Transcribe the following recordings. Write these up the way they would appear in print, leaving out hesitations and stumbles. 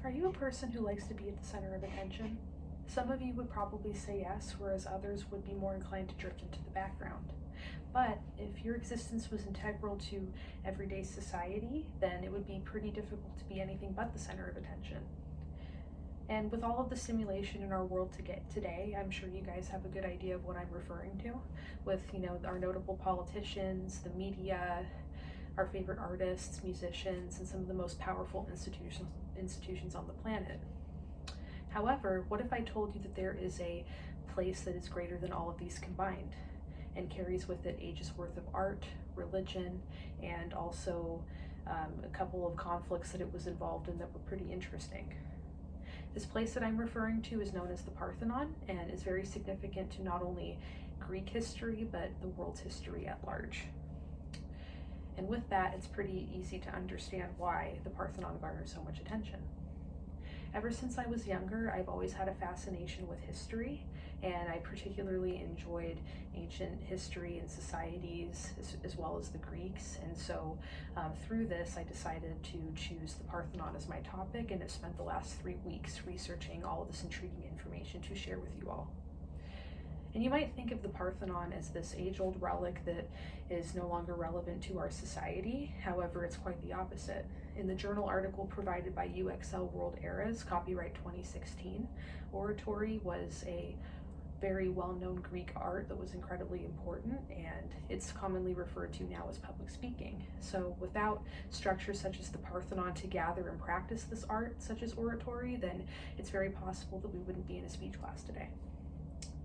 Are you a person who likes to be at the center of attention? Some of you would probably say yes, whereas others would be more inclined to drift into the background. But if your existence was integral to everyday society, then it would be pretty difficult to be anything but the center of attention. And with all of the stimulation in our world today, I'm sure you guys have a good idea of what I'm referring to, with our notable politicians, the media, our favorite artists, musicians, and some of the most powerful institutions on the planet. However, what if I told you that there is a place that is greater than all of these combined and carries with it ages worth of art, religion, and also a couple of conflicts that it was involved in that were pretty interesting? This place that I'm referring to is known as the Parthenon and is very significant to not only Greek history, but the world's history at large. And with that, it's pretty easy to understand why the Parthenon garners so much attention. Ever since I was younger, I've always had a fascination with history, and I particularly enjoyed ancient history and societies as well as the Greeks. And so through this, I decided to choose the Parthenon as my topic, and have spent the last 3 weeks researching all of this intriguing information to share with you all. And you might think of the Parthenon as this age-old relic that is no longer relevant to our society. However, it's quite the opposite. In the journal article provided by UXL World Eras, copyright 2016, oratory was a very well-known Greek art that was incredibly important, and it's commonly referred to now as public speaking. So without structures such as the Parthenon to gather and practice this art, such as oratory, then it's very possible that we wouldn't be in a speech class today.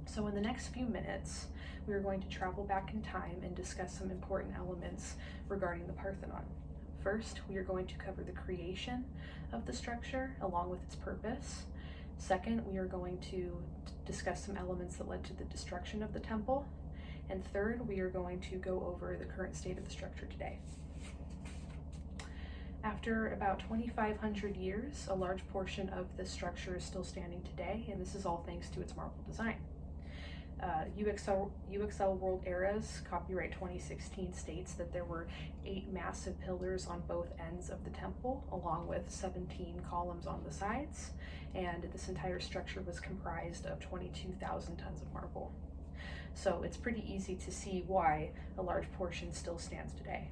So in the next few minutes, we are going to travel back in time and discuss some important elements regarding the Parthenon. First, we are going to cover the creation of the structure along with its purpose. Second, we are going to discuss some elements that led to the destruction of the temple. And third, we are going to go over the current state of the structure today. After about 2,500 years, a large portion of the structure is still standing today, and this is all thanks to its marble design. UXL World Eras, copyright 2016, states that there were 8 massive pillars on both ends of the temple, along with 17 columns on the sides, and this entire structure was comprised of 22,000 tons of marble. So it's pretty easy to see why a large portion still stands today.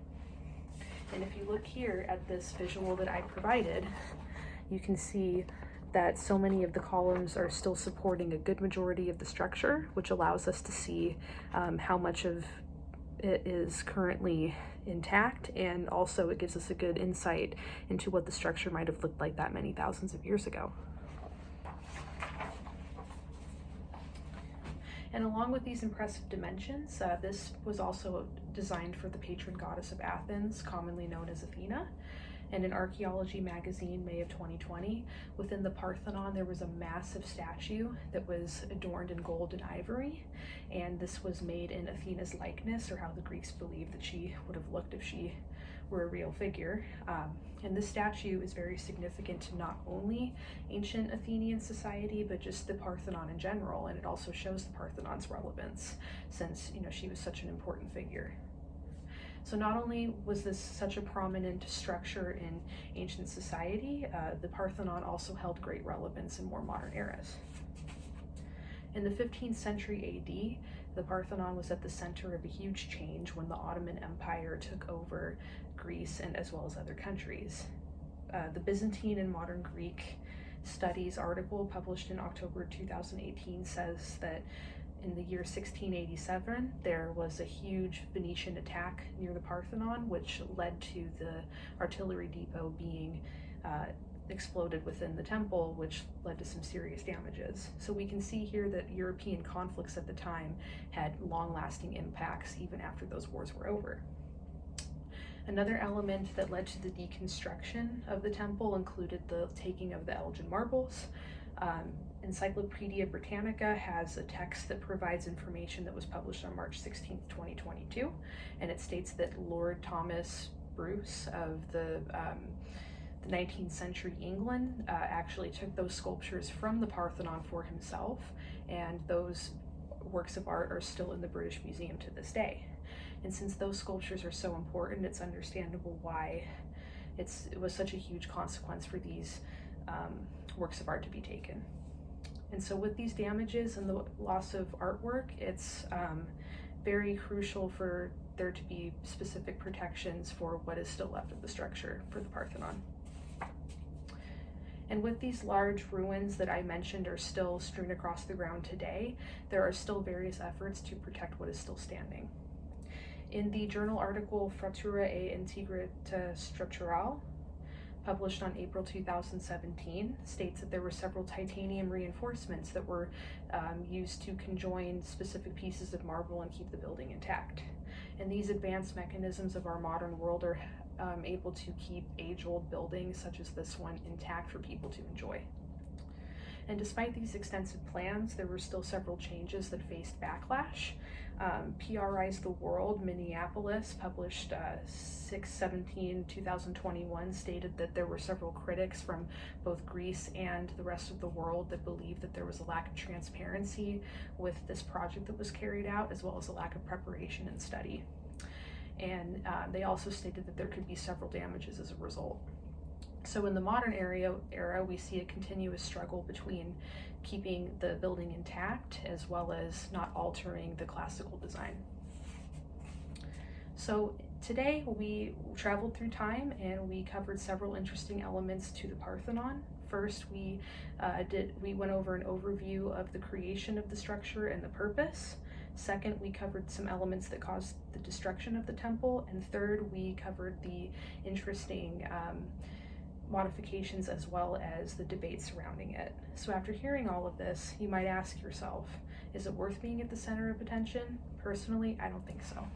And if you look here at this visual that I provided, you can see that so many of the columns are still supporting a good majority of the structure, which allows us to see how much of it is currently intact, and also it gives us a good insight into what the structure might have looked like that many thousands of years ago. And along with these impressive dimensions, this was also designed for the patron goddess of Athens, commonly known as Athena. And in Archaeology magazine, May of 2020, within the Parthenon, there was a massive statue that was adorned in gold and ivory. And this was made in Athena's likeness, or how the Greeks believed that she would have looked if she were a real figure. And this statue is very significant to not only ancient Athenian society, but just the Parthenon in general. And it also shows the Parthenon's relevance, since she was such an important figure. So not only was this such a prominent structure in ancient society, the Parthenon also held great relevance in more modern eras. In the 15th century AD, the Parthenon was at the center of a huge change when the Ottoman Empire took over Greece and as well as other countries. The Byzantine and Modern Greek Studies article published in October 2018 says that in the year 1687, there was a huge Venetian attack near the Parthenon, which led to the artillery depot being exploded within the temple, which led to some serious damages. So we can see here that European conflicts at the time had long-lasting impacts even after those wars were over. Another element that led to the deconstruction of the temple included the taking of the Elgin marbles. Encyclopedia Britannica has a text that provides information that was published on March 16, 2022, and it states that Lord Thomas Bruce of the 19th century England actually took those sculptures from the Parthenon for himself, and those works of art are still in the British Museum to this day. And since those sculptures are so important, it's understandable why it was such a huge consequence for these works of art to be taken. And so with these damages and the loss of artwork, it's very crucial for there to be specific protections for what is still left of the structure for the Parthenon. And with these large ruins that I mentioned are still strewn across the ground today, there are still various efforts to protect what is still standing. In the journal article Frattura e Integrita Strutturale, published on April 2017, states that there were several titanium reinforcements that were used to conjoin specific pieces of marble and keep the building intact. And these advanced mechanisms of our modern world are able to keep age-old buildings such as this one intact for people to enjoy. And despite these extensive plans, there were still several changes that faced backlash. PRI's The World, Minneapolis, published 6/17/2021, stated that there were several critics from both Greece and the rest of the world that believed that there was a lack of transparency with this project that was carried out, as well as a lack of preparation and study. And they also stated that there could be several damages as a result. So in the modern era, we see a continuous struggle between keeping the building intact as well as not altering the classical design. So today we traveled through time and we covered several interesting elements to the Parthenon. First, we went over an overview of the creation of the structure and the purpose. Second, we covered some elements that caused the destruction of the temple. And third, we covered the interesting modifications as well as the debate surrounding it. So after hearing all of this, you might ask yourself, is it worth being at the center of attention? Personally, I don't think so.